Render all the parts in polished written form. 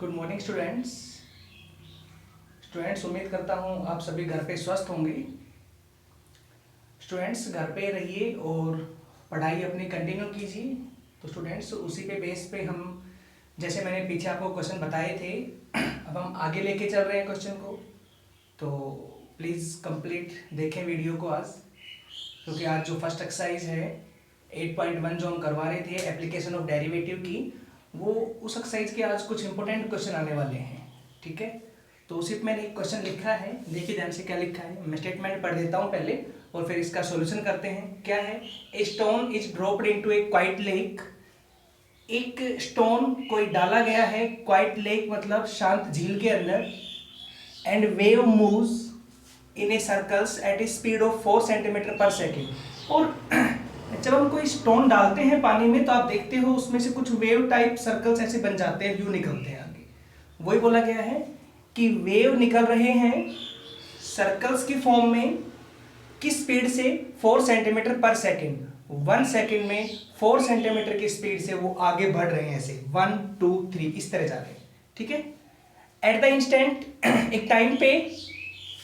Good morning students. उम्मीद करता हूँ आप सभी घर पे स्वस्थ होंगे। स्टूडेंट्स घर पे रहिए और पढ़ाई अपनी कंटिन्यू कीजिए। तो स्टूडेंट्स उसी पे बेस पे हम जैसे मैंने पीछे आपको क्वेश्चन बताए थे अब हम आगे लेके चल रहे हैं क्वेश्चन को। तो प्लीज़ कंप्लीट देखें वीडियो को आज, क्योंकि आज जो फर्स्ट एक्सरसाइज है 8.1 जो हम करवा रहे थे एप्लीकेशन ऑफ डेरिवेटिव की, वो उस एक्सरसाइज के आज कुछ इंपॉर्टेंट क्वेश्चन आने वाले हैं। ठीक है, तो उसी पे मैंने एक क्वेश्चन लिखा है, देखिए ध्यान से क्या लिखा है। मैं स्टेटमेंट पढ़ देता हूँ पहले और फिर इसका सॉल्यूशन करते हैं। क्या है? A stone is dropped into A quite lake. एक स्टोन कोई डाला गया है क्वाइट लेक मतलब शांत झील के अंदर, and wave moves in A circles eight A speed of 4 centimetre पर सेकेंड। और जब हम कोई स्टोन डालते हैं पानी में तो आप देखते हो उसमें से कुछ वेव टाइप सर्कल्स ऐसे बन जाते हैं, व्यू निकलते हैं आगे। वही बोला गया है कि वेव निकल रहे हैं सर्कल्स की फॉर्म में, किस स्पीड से? 4 सेंटीमीटर पर सेकेंड। 1 सेकेंड में 4 सेंटीमीटर की स्पीड से वो आगे बढ़ रहे हैं, ऐसे 1 2 3 इस तरह जा रहे हैं। ठीक है, एट द इंस्टेंट एक टाइम पे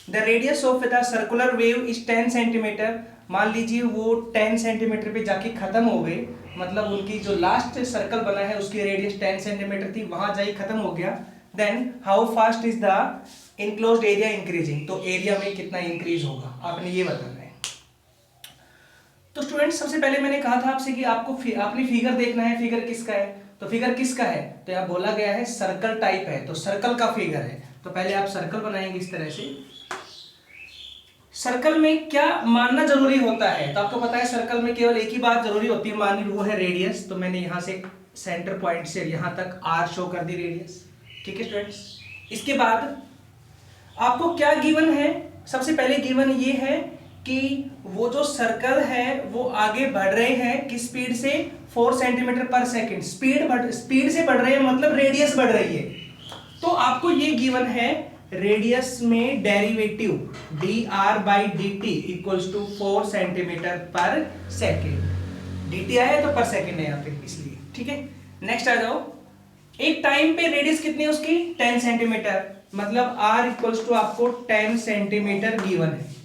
the radius of the circular wave is 10 centimetre. मान लीजिए वो 10 सेंटीमीटर पे जाके खत्म हो गए, मतलब उनकी जो लास्ट सर्कल बना है उसकी रेडियस 10 सेंटीमीटर थी, वहां जाके खत्म हो गया। Then how fast is the enclosed area increasing, तो एरिया में कितना इंक्रीज होगा आपने ये बताना है। तो स्टूडेंट्स सबसे पहले मैंने कहा था आपसे कि आपको आपने फिगर देखना है। फिगर किसका है? तो फिगर किसका है? तो यहाँ बोला गया है सर्कल टाइप है, तो सर्कल का फिगर है। तो पहले आप सर्कल बनाएंगे इस तरह से। सर्कल में क्या मानना जरूरी होता है? तो आपको पता है सर्कल में केवल एक ही बात जरूरी होती है माननी, वो है रेडियस। तो मैंने यहां से सेंटर पॉइंट से यहां तक आर शो कर दी रेडियस। ठीक है स्टूडेंट्स, इसके बाद आपको क्या गिवन है? सबसे पहले गिवन ये है कि वो जो सर्कल है वो आगे बढ़ रहे हैं किस स्पीड से? 4 सेंटीमीटर पर सेकेंड। स्पीड से बढ़ रहे हैं मतलब रेडियस बढ़ रही है। तो आपको ये गिवन है रेडियस में derivative dr/dt equals to 4 centimetre पर सेकेंड। dt आया तो पर सेकेंड है यहाँ पे इसलिए। ठीक है, नेक्स्ट आ जाओ। एक टाइम पे रेडियस कितनी है उसकी? 10 सेंटीमीटर, मतलब r इक्वल्स टू आपको 10 सेंटीमीटर गिवन है।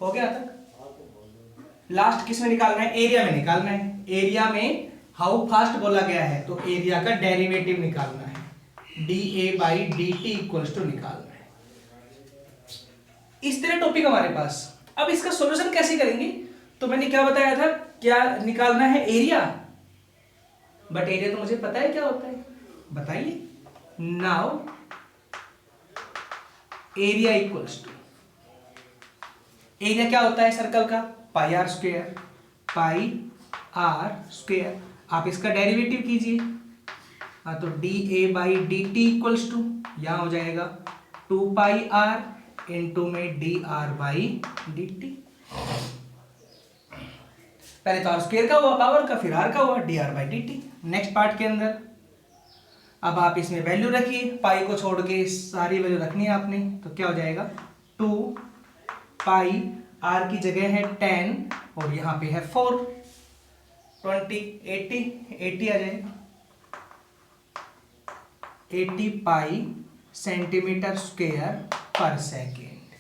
हो गया तक? लास्ट किस में निकालना है? एरिया में निकालना है। एरिया में हाउ फास्ट बोला गया है, तो एरिया का डेरिवेटिव निकालना है, dA/dt इक्वल्स टू निकालना है। इस तरह टॉपिक हमारे पास। अब इसका सॉल्यूशन कैसे करेंगे? तो मैंने क्या बताया था, क्या निकालना है? एरिया। बट एरिया तो मुझे पता है क्या होता है, बताइए। Now area equals to, area क्या होता है सर्कल का? Pi r square. Pi r square, आप इसका डेरिवेटिव कीजिए। हाँ, तो dA/dt इक्वल्स टू यहां हो जाएगा 2 पाई आर इंटू में dr/dt। पहले तो आर स्क्वायर का हुआ पावर का, फिर आर का हुआ dr/dt। नेक्स्ट पार्ट के अंदर अब आप इसमें वैल्यू रखिए, पाई को छोड़ के सारी वैल्यू रखनी है आपने। तो क्या हो जाएगा? 2 पाई आर की जगह है 10 और यहां पे है 4, 20 80 आ जाएगा। 80 पाई सेंटीमीटर स्क्वायर पर सेकेंड,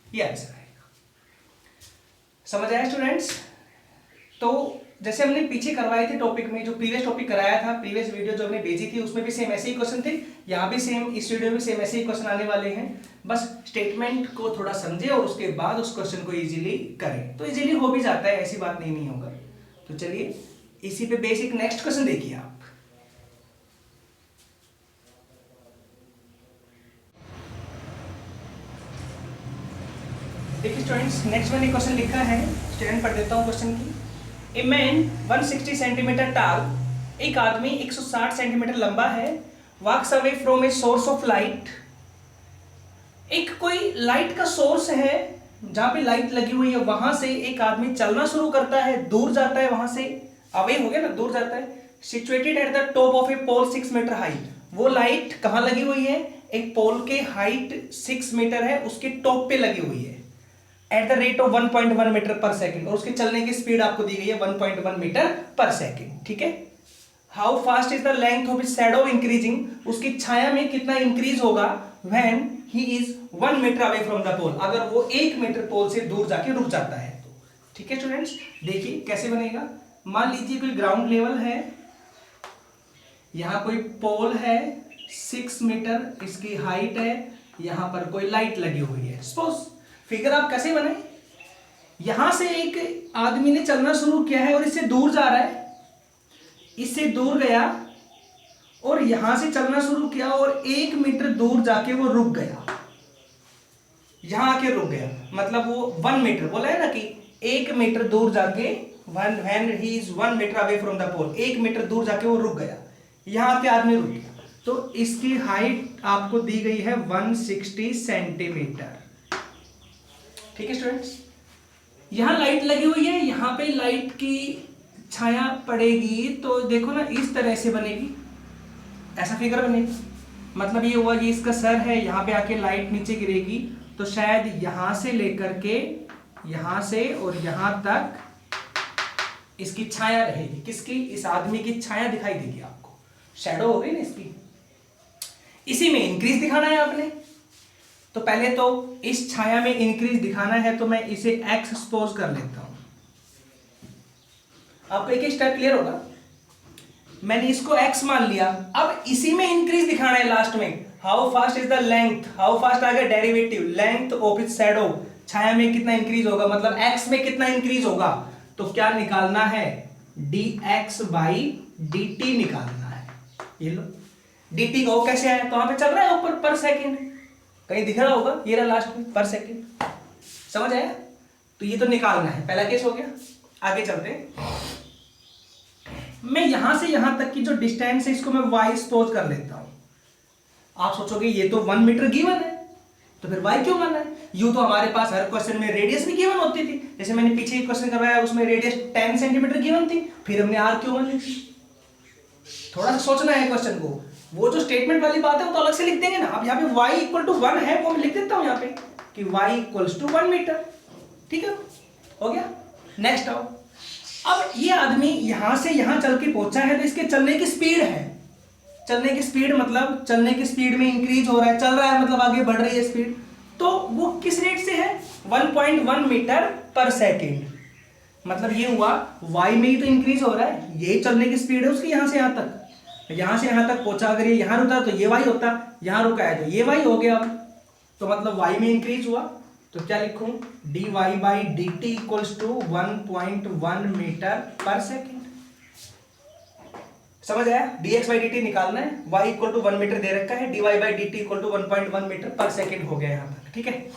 ये आंसर आएगा। समझ आया स्टूडेंट्स? तो जैसे हमने पीछे करवाए थे टॉपिक में, जो प्रीवियस टॉपिक कराया था, प्रीवियस वीडियो जो हमने भेजी थी उसमें भी सेम ऐसे ही क्वेश्चन थे, यहाँ भी सेम, इस वीडियो में सेम ऐसे ही क्वेश्चन आने वाले हैं। बस स्टेटमेंट को थोड़ा समझे और उसके बाद उस क्वेश्चन को इजीली करें, तो इजीली हो भी जाता है, ऐसी बात नहीं होगा। तो चलिए इसी पे बेसिक नेक्स्ट क्वेश्चन देखिए आप। देखिए स्टूडेंट्स, नेक्स्ट मैंने क्वेश्चन लिखा है, स्टूडेंट पढ़ देता हूँ क्वेश्चन की। ए मैन 160 सेंटीमीटर टाल, एक आदमी 160 सेंटीमीटर लंबा है, walks away from a source of light. एक कोई लाइट का सोर्स है जहां पे लाइट लगी हुई है, वहां से एक आदमी चलना शुरू करता है, दूर जाता है, वहां से अवे हो गया ना, दूर जाता है। Situated at the top of a pole 6 metre height. वो लाइट कहां लगी हुई है? एक पोल के हाइट 6 मीटर है, उसके टॉप पे लगी हुई है, at the rate of 1.1 metre पर सेकेंड, और उसके चलने की स्पीड आपको दी गई है 1.1 मीटर पर सेकेंड। ठीक है, how fast is the length of shadow increasing, उसकी छाया में कितना इंक्रीज होगा when he is 1 metre away from the pole, अगर वो 1 मीटर पोल से दूर जाके रुक जाता है तो। ठीक है स्टूडेंट्स, देखिए कैसे बनेगा। मान लीजिए कोई ग्राउंड लेवल है, यहां कोई पोल है 6 मीटर इसकी हाइट है, यहां पर कोई लाइट लगी हुई है। सपोज फिगर आप कैसे बनाए, यहां से एक आदमी ने चलना शुरू किया है और इससे दूर जा रहा है, इससे दूर गया और यहां से चलना शुरू किया और 1 मीटर दूर जाके वो रुक गया, यहां आके रुक गया, मतलब वो 1 मीटर बोला है ना कि 1 मीटर दूर जाके when he is 1 metre away from the pole, 1 metre दूर जाके वो रुक गया, यहां आके आदमी रुक गया, तो इसकी हाइट आपको दी गई है 160 सेंटीमीटर। ठीक है स्टूडेंट्स, यहां लाइट लगी हुई है, यहां पे लाइट की छाया पड़ेगी तो देखो ना इस तरह से बनेगी, ऐसा फिगर बनेगी। मतलब ये हुआ ये इसका सर है, यहाँ पे आके लाइट नीचे गिरेगी तो शायद यहां से लेकर के यहां से और यहां तक इसकी छाया रहेगी, किसकी, इस आदमी की छाया दिखाई देगी आपको, शैडो हो गई ना इसकी। इसी में इंक्रीज दिखाना है आपने, तो पहले तो इस छाया में इंक्रीज दिखाना है तो मैं इसे एक्स सपोज कर लेता हूं, आपको एक स्टेप क्लियर होगा। मैंने इसको x मान लिया, अब इसी में इंक्रीज दिखाना है लास्ट में। How fast is the length, how fast आ गया derivative, length of its shadow, छाया में कितना इंक्रीज होगा, मतलब x में कितना इंक्रीज होगा, तो क्या निकालना है, dx बाई dt निकालना है। ये लो dt को कैसे आया, तो वहां पे चल रहा है ऊपर पर सेकंड, कहीं दिख रहा होगा, ये रहा लास्ट में पर सेकंड, समझ आया। तो ये तो निकालना है, पहला केस हो गया। आगे चलते हैं, मैं यहां से यहां तक की जो डिस्टेंस है इसको मैं y सपोज कर लेता हूं। आप सोचोगे ये तो 1 मीटर गिवन है तो फिर y क्यों मानना है, यूं तो हमारे पास हर क्वेश्चन में रेडियस भी गिवन होती थी, जैसे मैंने पीछे एक क्वेश्चन करवाया उसमें रेडियस 10 सेंटीमीटर गिवन थी, फिर हमने r क्यों मान ली। थोड़ा सा सोचना है क्वेश्चन को, वो जो स्टेटमेंट वाली बात है वो तो अलग से लिख देंगे ना। अब यहाँ पे y इक्वल टू 1 है वो मैं लिख देता हूं यहाँ पे कि y इक्वल्स टू 1 मीटर। ठीक है, हो गया। नेक्स्ट आओ, अब ये आदमी यहां से यहां चल के पहुंचा है तो इसके चलने की स्पीड है, चलने की स्पीड मतलब चलने की स्पीड में इंक्रीज हो रहा है, चल रहा है मतलब आगे बढ़ रही है स्पीड, तो वो किस रेट से है 1.1 मीटर पर सेकेंड, मतलब ये हुआ y में ही तो इंक्रीज हो रहा है, ये चलने की स्पीड है उसकी यहां से यहां तक, यहां से यहां तक पहुंचा, अगर ये यहां रुका तो ये y होता, यहां रुका है तो ये y हो गया, तो मतलब y में इंक्रीज हुआ, तो क्या लिखूं dy by D T equals to 1.1 metre पर सेकेंड। समझ आया, dx बाई डी टी निकालना है, y इक्वल टू 1 मीटर दे रखा है, dy by D T equal to 1.1 metre पर सेकेंड हो गया यहां तक। ठीक है,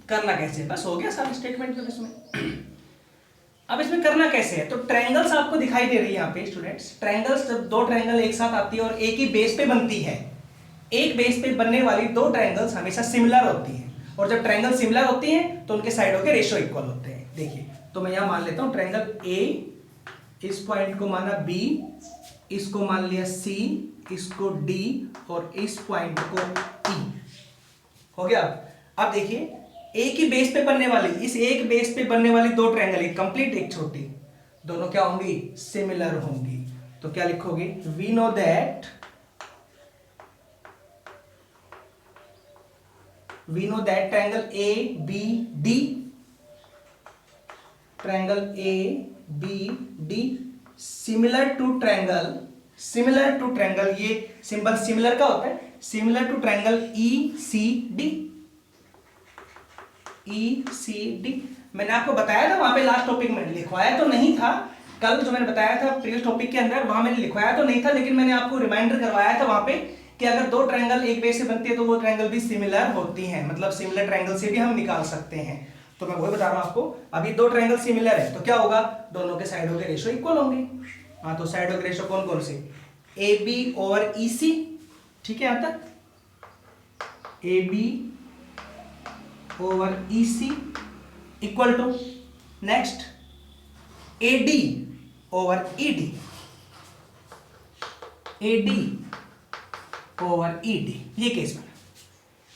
करना कैसे, बस हो गया सारा स्टेटमेंट में इसमें। अब इसमें करना कैसे है, तो ट्रायंगल्स आपको दिखाई दे रही है यहाँ पे स्टूडेंट्स। ट्रायंगल्स जब दो ट्रायंगल एक साथ आती है और एक ही बेस पे बनती है, एक बेस पे बनने वाली दो ट्रायंगल्स हमेशा सिमिलर होती हैं, और जब ट्रायंगल सिमिलर होती हैं तो उनके साइडों के रेशियो इक्वल होते हैं। देखिए तो मैं यहाँ मान लेता हूँ ट्रायंगल ए, इस पॉइंट को माना बी, इसको मान लिया सी, इसको डी और इस पॉइंट को ई। हो गया। अब देखिए एक ही बेस पे बनने वाली, इस एक बेस पे बनने वाली दो ट्रायंगल, एक कंप्लीट एक छोटी, दोनों क्या होंगी, सिमिलर होंगी। तो क्या लिखोगे, we know that triangle A B D, triangle A B D similar to triangle, ये सिंबल सिमिलर का होता है, similar to triangle E C D. मैंने आपको बताया था वहां पे लास्ट टॉपिक में, लिखवाया तो नहीं था कल जो मैंने बताया था प्रीवियस टॉपिक के अंदर, वहां मैंने लिखवाया तो नहीं था, लेकिन मैंने आपको रिमाइंडर करवाया था वहां पे कि अगर दो ट्रायंगल एक बेस से बनती है तो वो ट्रायंगल भी सिमिलर होती हैं, मतलब सिमिलर ट्रायंगल से भी हम निकाल सकते हैं। तो मैं वही बता रहा हूं आपको, अभी दो ट्रायंगल सिमिलर है तो क्या होगा, दोनों के साइडों के रेशियो इक्वल होंगे। हाँ, तो साइडों के रेशियो कौन कौन से, ए बी और ई सी। ठीक है, यहां तक A B over E C equal to next A D over E D, A D over E D, ये केस बना।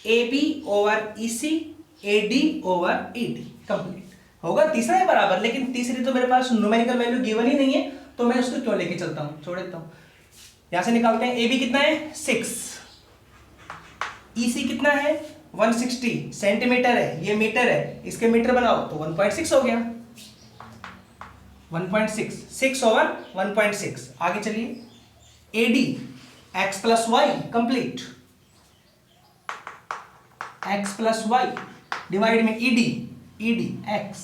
A B over E C, A D over E D, complete होगा। तीसरा है बराबर, लेकिन तीसरी तो मेरे पास न्यूमेरिकल वैल्यू गिवन ही नहीं है, तो मैं उसको क्यों लेके चलता हूँ, छोड़ देता हूँ। यहां से निकालते हैं, ए बी कितना है 6, ई सी कितना है 160 सेंटीमीटर है, ये मीटर है, इसके मीटर बनाओ तो 1.6 हो गया, 1.6, 6 ओवर 1.6। आगे चलिए, AD x plus Y complete, x plus Y divide में ED x,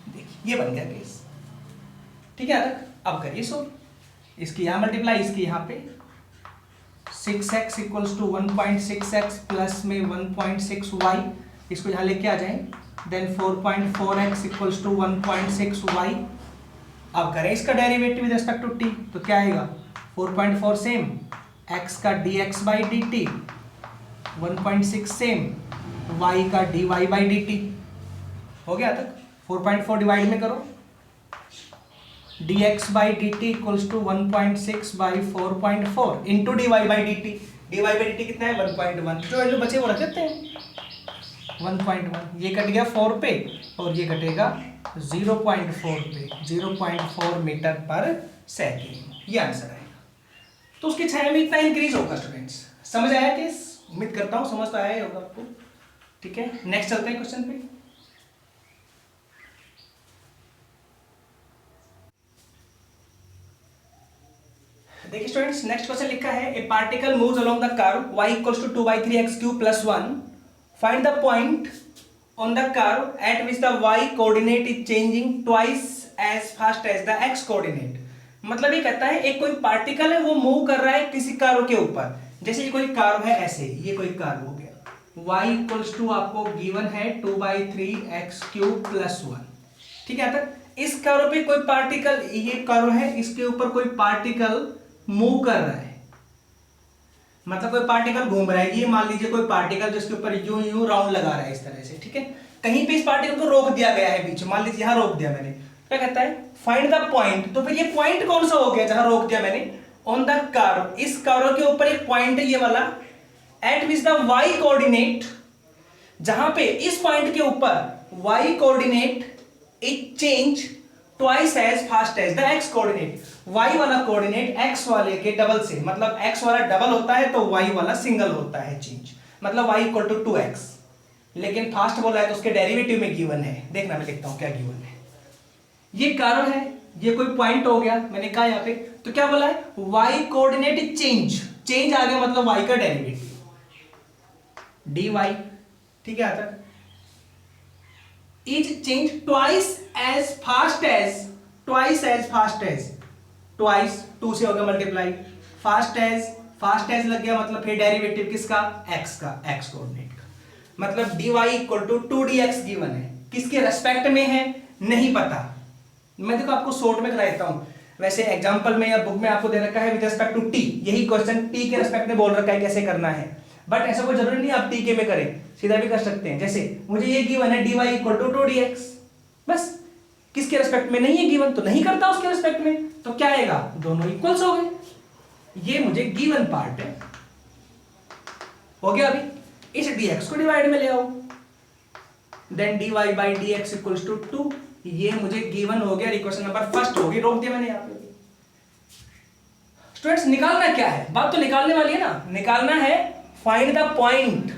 देखिए ये बन गया केस, ठीक है। अब करिए सो, इसकी यहां मल्टीप्लाई, इसकी यहां पे 6x equals to 1.6x plus में 1.6y, इसको यहां लेके आ जाएं, then 4.4x equals to 1.6y। अब करें इसका derivative with respect to t, तो क्या आएगा 4.4 सेम, x का dx by dt, 1.6 same, y का dy बाई dt, हो गया तक। 4.4 डिवाइड में करो, dx by dt equals to 1.6 by 4.4 into dy by dt, dy by dt कितना है 1.1, जो वैल्यू बचे वो रख देते हैं 1.1, ये कट गया 4 पे और ये कटेगा 0.4 पे, 0.4 मीटर पर सेकेंड, ये आंसर आएगा। तो उसकी छाया में इतना इंक्रीज होगा स्टूडेंट्स, समझ आया कि, उम्मीद करता हूँ समझ तो आया ही होगा आपको, ठीक है। नेक्स्ट चलते हैं क्वेश्चन पे। देखिए स्टूडेंट्स, नेक्स्ट क्वेश्चन लिखा है, a particle moves along the curve y equals to 2/3x³ plus 1, find the point on the curve at which the y coordinate is changing twice as fast as the x coordinate. मतलब ये कहता है एक कोई particle है वो move कर रहा है किसी कर्व के ऊपर, जैसे ये कोई कर्व है ऐसे, ये कोई कर्व हो गया, y इक्वल्स टू आपको गिवन है 2/3x³ प्लस 1, ठीक है। तक इस कर्व पे कोई पार्टिकल, ये कर्व है इसके ऊपर कोई पार्टिकल मूव कर रहा है, मतलब कोई पार्टिकल घूम रहा है, ये मान लीजिए कोई पार्टिकल जिसके ऊपर यूं यूं राउंड लगा रहा है इस तरह से, ठीक है। कहीं पे इस पार्टिकल को रोक दिया गया है बीच, मान लीजिए यहां रोक दिया मैंने, क्या कहता है फाइंड द पॉइंट, तो फिर ये पॉइंट कौन सा हो गया जहां रोक दिया मैंने, ऑन द कर्व, इस कर्व के ऊपर एक पॉइंट है ये वाला, at which the y coordinate, जहां पे इस पॉइंट के ऊपर y coordinate is change twice as fast as the x coordinate, y वाला कोऑर्डिनेट x वाले के डबल से, मतलब x वाला डबल होता है तो y वाला सिंगल होता है चेंज, मतलब y इक्वल टू 2x, लेकिन फास्ट बोला है तो उसके डेरिवेटिव में गिवन है, देखना मैं लिखता हूं क्या गिवन है। ये कर्व है, ये कोई पॉइंट हो गया, मैंने कहा यहाँ पे, तो क्या बोला है y कोऑर्डिनेट चेंज, चेंज आ गया मतलब y का डेरिवेटिव dy, ठीक है। आता is change twice as fast as, twice as fast as, twice 2 से हो गया मल्टीप्लाई, फास्ट एज लग गया, मतलब फिर डेरिवेटिव किसका x का, x कोऑर्डिनेट का, मतलब dy equal to 2dx given है, किसके रेस्पेक्ट में है नहीं पता, मैं देखो आपको शॉर्ट में करा देता हूं, वैसे एग्जांपल में या बुक में आपको दे रखा है विद रिस्पेक्ट टू t, यही क्वेश्चन t के रेस्पेक्ट में बोल रखा है कैसे करना है, बट ऐसा कोई जरूरी नहीं आप t के में करें, सीधा भी कर सकते हैं। जैसे मुझे ये गिवन है dy इक्वल टू 2dx, बस किसके रेस्पेक्ट में नहीं है गिवन तो नहीं करता उसके रेस्पेक्ट में, तो क्या आएगा दोनों इक्वल्स हो गए, ये मुझे गिवन पार्ट है, हो गया। अभी इस dx को डिवाइड में ले आओ, then dy by dx equals to 2, ये मुझे गिवन हो गया, इक्वेशन नंबर फर्स्ट होगी, रोक दिया मैंने यहाँ पे। स्टूडेंट्स निकालना क्या है, बात तो निकालने वाली है ना, निकालना है फाइंड द पॉइंट,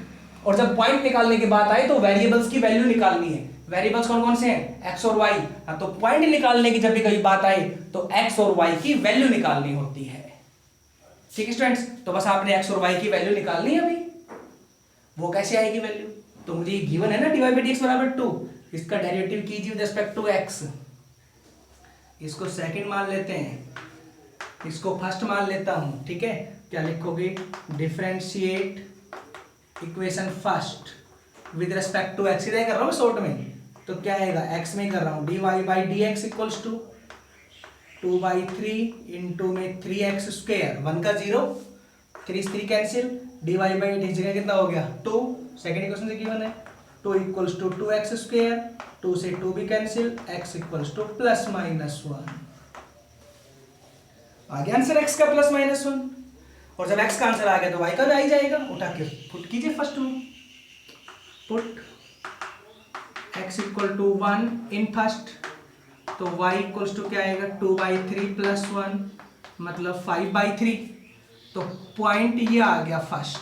और जब पॉइंट निकालने की बात आए तो वेरिएबल्स की वैल्यू निकालनी है, वेरिएबल्स कौन कौन से हैं x और y, तो पॉइंट निकालने की जब भी कोई बात आए तो x और y की वैल्यू निकालनी होती है, ठीक है स्टूडेंट्स। तो बस आपने x और y की वैल्यू निकालनी है, अभी वो कैसे आएगी वैल्यू, तो मुझे ये गिवन है ना dy बाई dx बराबर 2, इसका डेरिवेटिव कीजिए विद रिस्पेक्ट टू x, इसको सेकंड मान लेते हैं, इसको फर्स्ट मान लेता हूं, ठीक है। क्या लिखोगे, differentiate equation first with respect to x, सीधा कर रहा हूं शॉर्ट में, तो क्या आएगा x में कर रहा हूं dy by dx equals to 2/3 into में 3x स्क्वायर, 1 का 0, 3 3 कैंसिल, dy बाई dx जगह कितना हो गया 2, सेकंड इक्वेशन से गिवन है 2 इक्वल्स टू 2x स्क्वायर, 2 से 2 भी cancel, x equals two plus minus 1, आ गया आंसर x का प्लस माइनस 1, और जब x का आंसर आ गया तो y का भी आ ही जाएगा, उठा के पुट कीजिए फर्स्ट में, put x equal to 1 in first तो y इक्वल्स टू क्या आएगा 2/3 प्लस 1 मतलब 5/3। तो पॉइंट ये आ गया फर्स्ट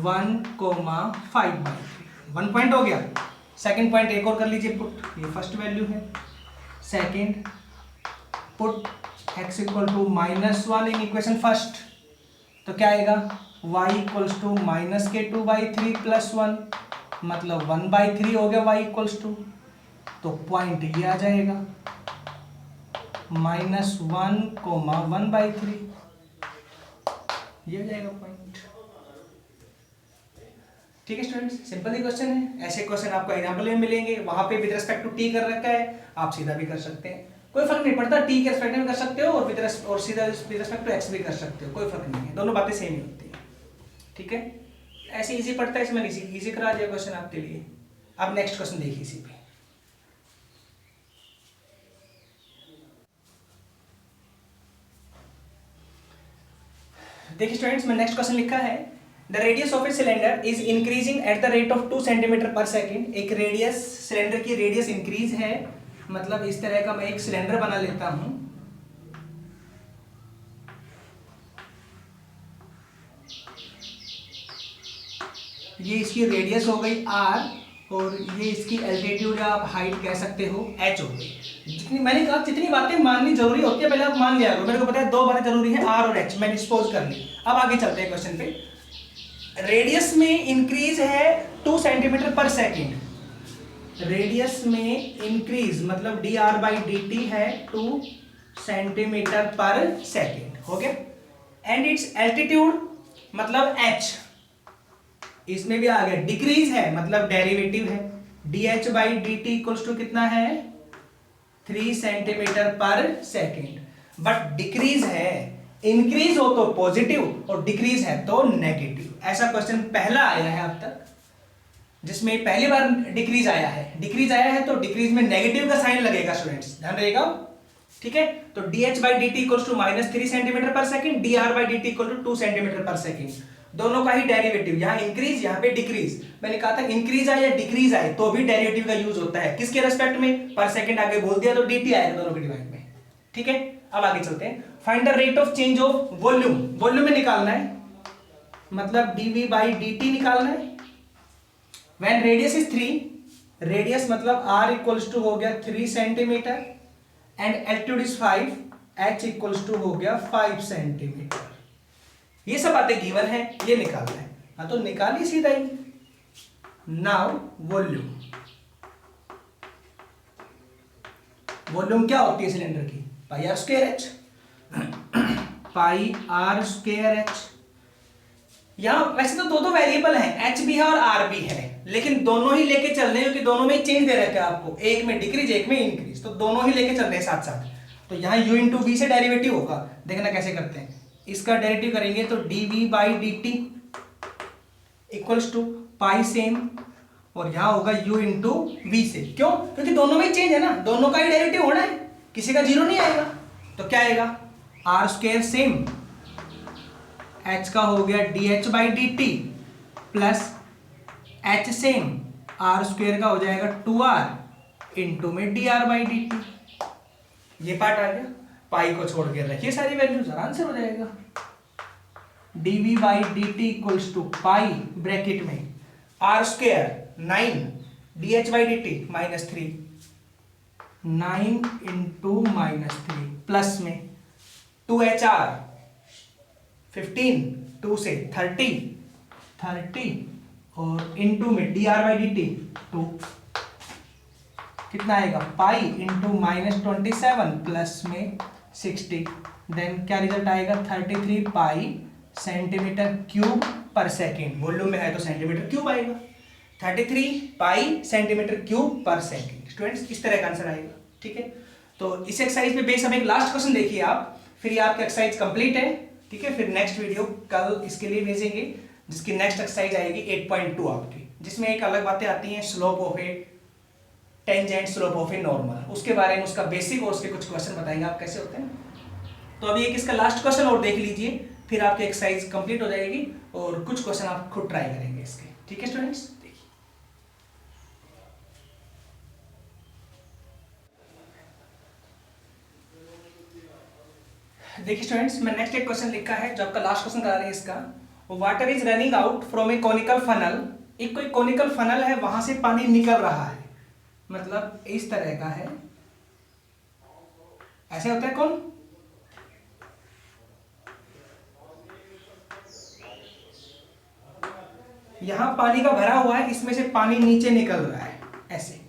1,5/3 1 पॉइंट हो गया। सेकंड पॉइंट एक और कर लीजिए पुट, ये फर्स्ट वैल्यू है। Second put x equal to -1 in equation first, तो क्या आएगा y इक्वल्स टू -2/3 प्लस 1 मतलब 1/3 हो गया y इक्वल्स टू। तो पॉइंट ये आ जाएगा -1,1/3, ये आ जाएगा पॉइंट। ठीक है स्टूडेंट्स, सिंपल ही क्वेश्चन है। ऐसे क्वेश्चन आपको एग्जाम्पल में मिलेंगे, वहां पे विद रिस्पेक्ट टू टी कर रखा है, आप सीधा भी कर सकते हैं, कोई फर्क नहीं पड़ता। टी के रिस्पेक्ट में कर सकते हो और सीधा विद रिस्पेक्ट टू एक्स भी कर सकते हो, कोई फर्क नहीं है, दोनों बातें सेम ही होती है। ठीक है, ऐसे इजी पड़ता है, इसमें इजी करा दिया क्वेश्चन आपके लिए। अब नेक्स्ट क्वेश्चन देखिए इसी पे। देखिए स्टूडेंट्स, मैं नेक्स्ट क्वेश्चन लिखा है the radius of a cylinder is increasing at the rate of 2 centimetre पर सेकेंड। एक रेडियस, सिलेंडर की रेडियस इंक्रीज है, मतलब इस तरह का मैं एक सिलेंडर बना लेता हूं। ये इसकी रेडियस हो गई r और ये इसकी एल्टीट्यूड या आप हाइट कह सकते हो h हो गई। जितनी मैंने कहा जितनी बातें माननी जरूरी होती है पहले आप मान लिया करो। मेरे को पता है दो बातें जरूरी है r और h, मैंने सपोज कर ली। अब आगे चलते हैं क्वेश्चन पे। रेडियस में इंक्रीज है 2 सेंटीमीटर पर सेकेंड। रेडियस में इंक्रीज मतलब dr/dt है 2 सेंटीमीटर पर सेकेंड, हो गया। एंड इट्स एल्टीट्यूड मतलब h, इसमें भी आ गया। डिक्रीज है मतलब डेरिवेटिव है, dh/dt इक्वल्स टू कितना है 3 सेंटीमीटर पर सेकेंड। बट डिक्रीज है, इंक्रीज हो तो पॉजिटिव और डिक्रीज है तो नेगेटिव। ऐसा क्वेश्चन पहला आया है अब तक जिसमें पहली बार डिक्रीज आया है। डिक्रीज आया है तो डिक्रीज में नेगेटिव का साइन लगेगा स्टूडेंट्स, ध्यान रहेगा। ठीक है, तो dh/dt इक्वल्स टू -3 सेंटीमीटर पर second, dr/dt equal to 2 centimetre पर सेकेंड। दोनों का ही डेरिवेटिव, यहाँ इंक्रीज यहाँ पे डिक्रीज। मैंने कहा था इंक्रीज आए या डिक्रीज आए तो भी डेरिवेटिव का यूज होता है, किसके रेस्पेक्ट में, पर सेकंड आगे बोल दिया तो dt आएगा दोनों के डिवाइड में। ठीक है, अब आगे चलते हैं। Find the rate of change of volume, volume में निकालना है मतलब dv/dt निकालना है। व्हेन रेडियस इज 3, रेडियस मतलब r इक्वल्स टू हो गया 3 centimetre and altitude is 5, h equals to हो गया 5 सेंटीमीटर। ये सब बातें गिवन है, ये निकालना है। हाँ तो निकालिए सीधा ही। नाउ वॉल्यूम, वॉल्यूम क्या होती है सिलेंडर की, pi r square h, pi r square h. यहां वैसे तो दो वेरिएबल हैं, एच भी है और आर भी है, लेकिन दोनों ही लेके चल रहे हैं क्योंकि दोनों में चेंज दे रखा है आपको, एक में डिक्रीज एक में इंक्रीज, तो दोनों ही लेके चल रहे हैं साथ साथ। तो यहाँ u इंटू वी से डेरिवेटिव होगा, देखना कैसे करते हैं। इसका डेरिवेटिव करेंगे तो dv/dt equals to pi same, और यहां होगा u इंटू वी से। क्यों, क्योंकि दोनों में चेंज है ना, दोनों का ही डेरिवेटिव होना है, किसी का जीरो नहीं आएगा। तो क्या आएगा आर स्क्वायर सेम, h का हो गया dh/dt plus h same, R square का हो जाएगा 2r इंटू में dr/dt। ये पार्ट आ गया, पाई को छोड़ के रखिए सारी वैल्यूज, आंसर हो जाएगा। dv/dt equals to pi bracket में r square 9 dh/dt -3, 9 into -3 plus में 2hr 15, 2 से 30 और इंटू में dr/dt 2, कितना आएगा पाई इंटू -27 प्लस में 60, देन क्या रिजल्ट आएगा 33 पाई सेंटीमीटर क्यूब पर सेकेंड। वॉल्यूम में है तो सेंटीमीटर क्यूब आएगा, 33 पाई सेंटीमीटर क्यूब पर सेकेंड। स्टूडेंट्स इस तरह का आंसर आएगा। ठीक है, तो इस एक्सरसाइज पे बेस हम एक लास्ट क्वेश्चन देखिए आप, फिर ये आपकी एक्सरसाइज कंप्लीट है। ठीक है, फिर नेक्स्ट वीडियो कल इसके लिए भेजेंगे, जिसकी नेक्स्ट एक्सरसाइज आएगी 8.2 आपकी, जिसमें एक अलग बातें आती हैं, slope of A tangent, slope of a normal, उसके बारे में उसका बेसिक और उसके कुछ क्वेश्चन बताएंगे आप कैसे होते हैं। तो अभी एक इसका लास्ट क्वेश्चन और देख लीजिए, फिर आपकी एक्सरसाइज कंप्लीट हो जाएगी और कुछ क्वेश्चन आप खुद ट्राई करेंगे इसके। ठीक है स्टूडेंट्स, देखिए देखिए स्टूडेंट्स, मैं नेक्स्ट एक क्वेश्चन लिखा है जो आपका लास्ट क्वेश्चन करा रही है इसका। Water is running out from A conical funnel. एक कोई कॉनिकल फनल है, वहां से पानी निकल रहा है, मतलब इस तरह का है, ऐसे होता है कौन, यहां पानी का भरा हुआ है, इसमें से पानी नीचे निकल रहा है ऐसे।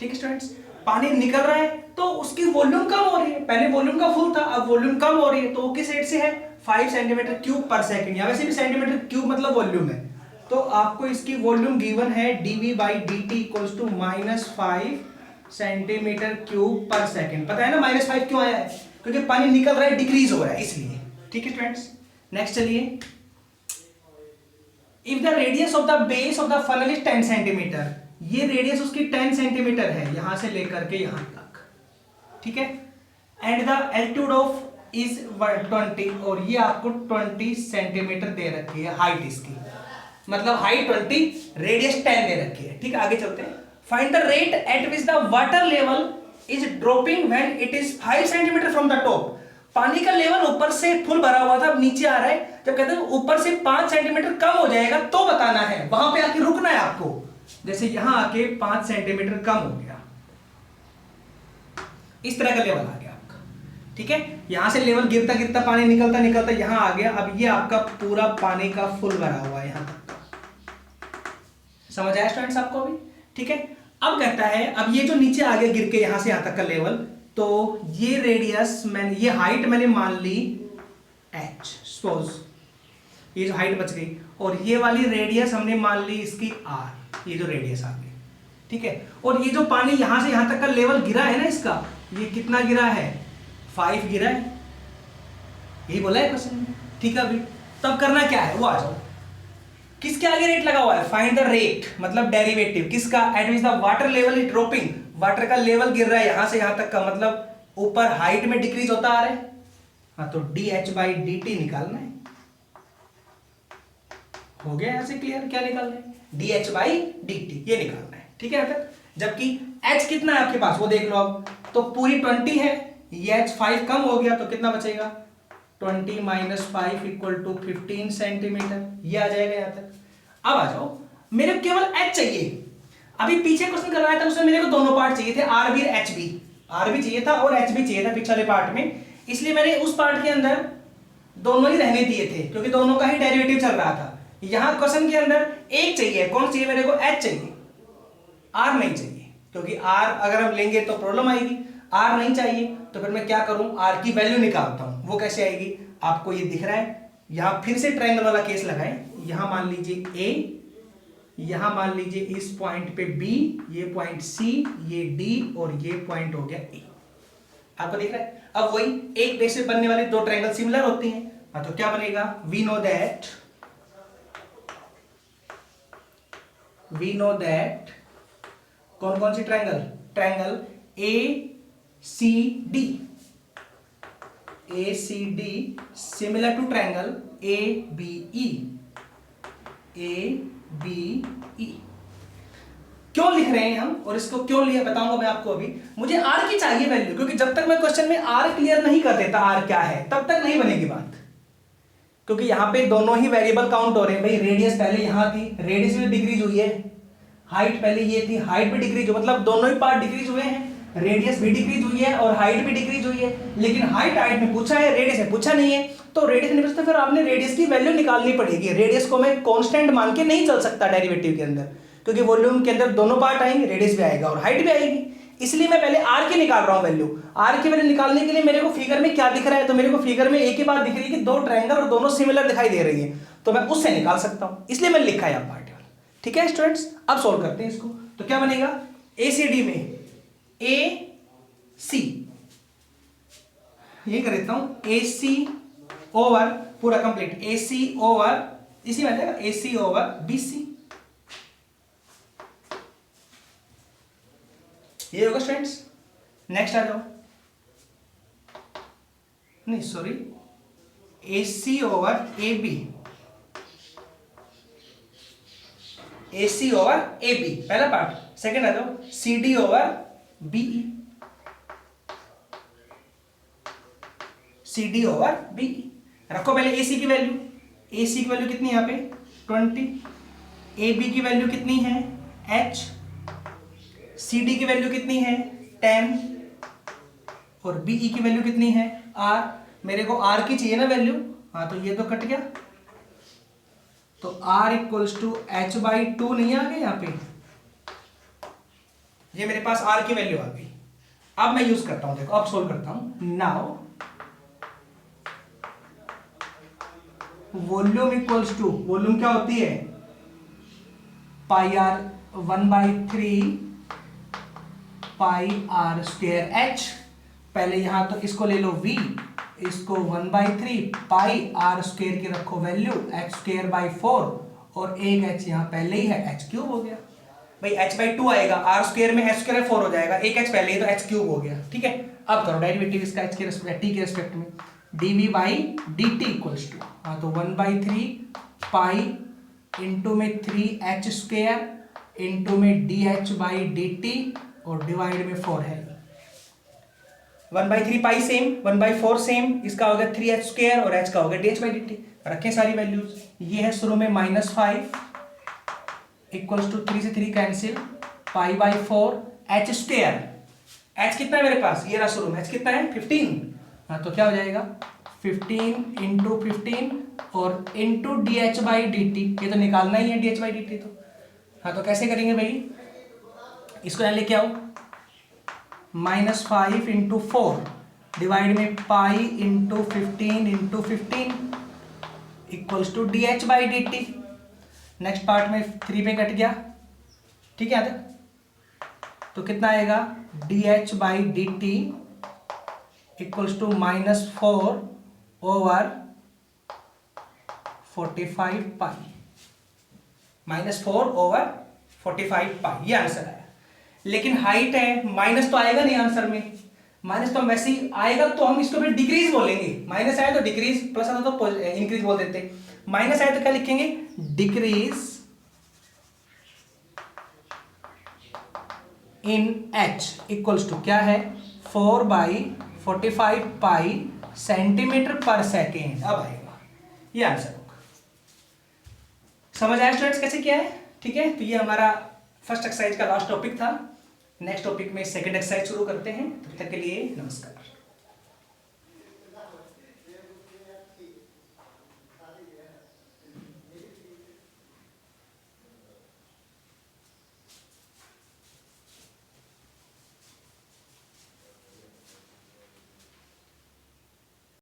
ठीक है स्टूडेंट्स, पानी निकल रहा है तो उसकी वॉल्यूम कम हो रही है, पहले वॉल्यूम का फुल था, अब वॉल्यूम कम हो रही है, तो वो किस रेट से है, 5 सेंटीमीटर क्यूब पर सेकंड, या वैसे भी सेंटीमीटर क्यूब मतलब वॉल्यूम है। तो आपको इसकी वॉल्यूम गिवन है dv by D T equals to -5 centimetre cube पर सेकंड। पता है ना -5 क्यों आया है, क्योंकि पानी निकल रहा है, डिक्रीज हो रहा है इसलिए। ठीक है स्टूडेंट्स, नेक्स्ट चलिए। If the radius of the base of the funnel is 10 centimetre, ये रेडियस उसकी 10 सेंटीमीटर है, यहां से लेकर के यहां तक, ठीक है, and the altitude of is 20, और ये आपको 20 सेंटीमीटर दे रखी है हाइट इसकी, मतलब हाइट 20, रेडियस 10 दे रखी है। ठीक है, आगे चलते हैं। Find the rate at which the water level is dropping when it is 5 centimetre from the top. पानी का लेवल ऊपर से फुल भरा हुआ था, अब नीचे आ रहा है, जब कहते हैं ऊपर से 5 सेंटीमीटर कम हो जाएगा तो बताना है, वहां पे आके रुकना है आपको। जैसे यहां आके 5 सेंटीमीटर कम हो गया, इस तरह का लेवल आ गया आपका। ठीक है, यहां से लेवल गिरता गिरता पानी निकलता निकलता यहां आ गया, अब ये आपका पूरा पानी का फुल भरा हुआ है यहां तक। समझ आया स्टूडेंट्स आपको अभी? ठीक है, अब कहता है, अब ये जो नीचे आ गया गिर के यहां से यहां तक का लेवल, तो ये रेडियस मैंने, ये हाइट मैंने मान ली h, सपोज ये जो हाइट बच गई, और ये वाली रेडियस हमने मान ली इसकी r, ये जो रेडियस आ गई। ठीक है, और ये जो पानी यहां से यहां तक का लेवल गिरा है ना इसका, ये कितना गिरा है, 5 गिरा है, यही बोला है क्वेश्चन में। ठीक है, अभी तब करना क्या है वो आ जाओ। किसके आगे रेट लगा हुआ है, फाइंड द रेट मतलब डेरिवेटिव किसका, eight which the water level is dropping, water का लेवल गिर रहा है यहां से यहां तक का, मतलब ऊपर हाइट में डिक्रीज होता आ रहा है। हाँ, तो dh बाई डी टी निकालना है। हो गया यहां से क्लियर, क्या निकालना है, dh बाई डी टी, ये निकालना है। ठीक है, यहां तक, जबकि h कितना है आपके पास वो देख लो अब, तो पूरी 20 है, ये h 5 कम हो गया तो कितना बचेगा, 20 - 5 इक्वल टू 15 सेंटीमीटर, ये आ जाएगा यहां तक। अब आ जाओ, मेरे को केवल h चाहिए। अभी पीछे क्वेश्चन करवाया था उसमें मेरे को दोनों पार्ट चाहिए थे, आर भी और एच भी, आर भी चाहिए था और एच भी चाहिए था पिछले पार्ट में, इसलिए मैंने उस पार्ट के अंदर दोनों ही रहने दिए थे, क्योंकि दोनों का ही डेरिवेटिव चल रहा था। यहां क्वेश्चन के अंदर एक चाहिए, कौन चाहिए मेरे को, एच चाहिए, आर नहीं चाहिए, क्योंकि आर अगर हम लेंगे तो प्रॉब्लम आएगी, आर नहीं चाहिए, तो फिर मैं क्या करूं, आर की वैल्यू निकालता हूं। वो कैसे आएगी, आपको ये दिख रहा है, यहां फिर से ट्रायंगल वाला केस लगाएं, यहां मान लीजिए ए, यहां मान लीजिए इस पॉइंट पे बी, ये पॉइंट सी, ये डी, और ये पॉइंट हो गया ए। आपको दिख रहा है, अब वही एक बेस से बनने वाले दो ट्रायंगल सिमिलर होती हैं, तो क्या बनेगा, वी नो दैट कौन कौन सी triangle, triangle A C D, A C D similar to triangle A B E, A B E. क्यों लिख रहे हैं हम और इसको क्यों लिया बताऊंगा मैं आपको अभी। मुझे आर की चाहिए वैल्यू, क्योंकि जब तक मैं क्वेश्चन में आर क्लियर नहीं कर देता आर क्या है, तब तक नहीं बनेगी बात, क्योंकि यहां पे दोनों ही वेरिएबल काउंट हो रहे हैं। भाई रेडियस पहले यहां थी, रेडियस में डिक्रीज हुई है, हाइट पहले ये थी, हाइट भी डिक्रीज हुई, मतलब दोनों ही पार्ट डिक्रीज हुए हैं, रेडियस भी डिक्रीज हुई है और हाइट भी डिक्रीज हुई है। लेकिन हाइट में पूछा है, रेडियस में पूछा नहीं है, तो रेडियस नहीं पूछता, फिर आपने रेडियस की वैल्यू निकालनी पड़ेगी। रेडियस को मैं कांस्टेंट मान के नहीं चल सकता डेरिवेटिव के अंदर, क्योंकि वॉल्यूम के अंदर दोनों पार्ट आएंगे, रेडियस भी आएगा और हाइट भी आएगी, इसलिए मैं पहले आर की निकाल रहा हूं वैल्यू। आर की वैल्यू निकालने के लिए मेरे को फिगर में क्या दिख रहा है, तो मेरे को फिगर में एक ही बात दिख रही है कि दो ट्रायंगल और दोनों सिमिलर दिखाई दे रही है, तो मैं उससे निकाल सकता हूं, इसलिए मैंने लिखा है पार्ट। ठीक है स्टूडेंट्स, अब सोल्व करते हैं इसको। तो क्या बनेगा, ए सी डी में ए सी, ये कर देता हूं, ए सी ओवर पूरा कंप्लीट, ए सी ओवर, इसी में आ जाएगा ए सी ओवर बी सी, ये होगा स्टूडेंट्स। नेक्स्ट आ जाओ, नहीं sorry, A C over A B, A C over A B पहला पार्ट। सेकेंड आ जाओ, C D over B E, C D over B. रखो पहले ए सी की वैल्यू, ए सी की वैल्यू कितनी है यहाँ पे 20, ए बी की वैल्यू कितनी है h, सी डी की वैल्यू कितनी है 10 और बी ई की वैल्यू कितनी है r। मेरे को r की चाहिए ना वैल्यू, हाँ तो ये तो कट गया, तो r equals to H by 2 नहीं आ गया यहाँ पे, ये मेरे पास r की वैल्यू आ गई। अब मैं यूज करता हूं, देखो अब सोल्व करता हूं। Now volume equals to, volume क्या होती है pi r 1/3 pi r square h. पहले यहां तो इसको ले लो v, इसको 1/3 पाई आर स्क्वायर की रखो वैल्यू एच स्क्वायर बाई 4 और एक h यहां पहले ही है एच क्यूब हो गया भाई, h/2 आएगा, आर स्क्वायर में एच स्क्वायर 4 हो जाएगा, एक h पहले ही तो एच क्यूब हो गया। ठीक है, अब करो डेरिवेटिव इसका h के रेस्पेक्ट टी के रेस्पेक्ट में, dv by dt equals to, हाँ तो 1/3 पाई इंटू में 3h स्क्वायर इंटू में dh बाई dt और डिवाइड में 4 है। 1/3 पाई सेम, 1/4 सेम, इसका होगा 3h स्क्वायर और h का होगा dh बाई dt। रखें सारी वैल्यूज, ये है शुरू में -5 इक्वल्स टू 3 से 3 cancel, pi by 4 h square, h कितना है मेरे पास, ये रहा शुरू में, h कितना है 15, हाँ तो क्या हो जाएगा 15 इंटू 15 और into D H by D T, ये तो निकालना ही है D H by D T, तो हाँ तो कैसे करेंगे भाई, इसको यहाँ लेके आओ, -5 इंटू 4 डिवाइड में pi into 15 into 15 equals to D H by D T. Next part में 3 पे कट गया, ठीक है, तो कितना आएगा D H by D T equals to -4 over 45 pi, -4 over 45 pi, ये आंसर आया। लेकिन हाइट है, माइनस तो आएगा नहीं आंसर में, माइनस तो वैसे ही आएगा तो हम इसको फिर डिक्रीज बोलेंगे, माइनस आए तो डिक्रीज, प्लस आता तो इंक्रीज बोल देते, माइनस आए तो क्या लिखेंगे decrease in h equals to क्या है 4/45 पाई सेंटीमीटर पर सेकेंड। अब आएगा ये आंसर होगा। समझ आया स्टूडेंट्स कैसे किया है? ठीक है, तो ये हमारा फर्स्ट एक्सरसाइज का लास्ट टॉपिक था। नेक्स्ट टॉपिक में सेकंड एक्सरसाइज शुरू करते हैं, तब तक के लिए नमस्कार।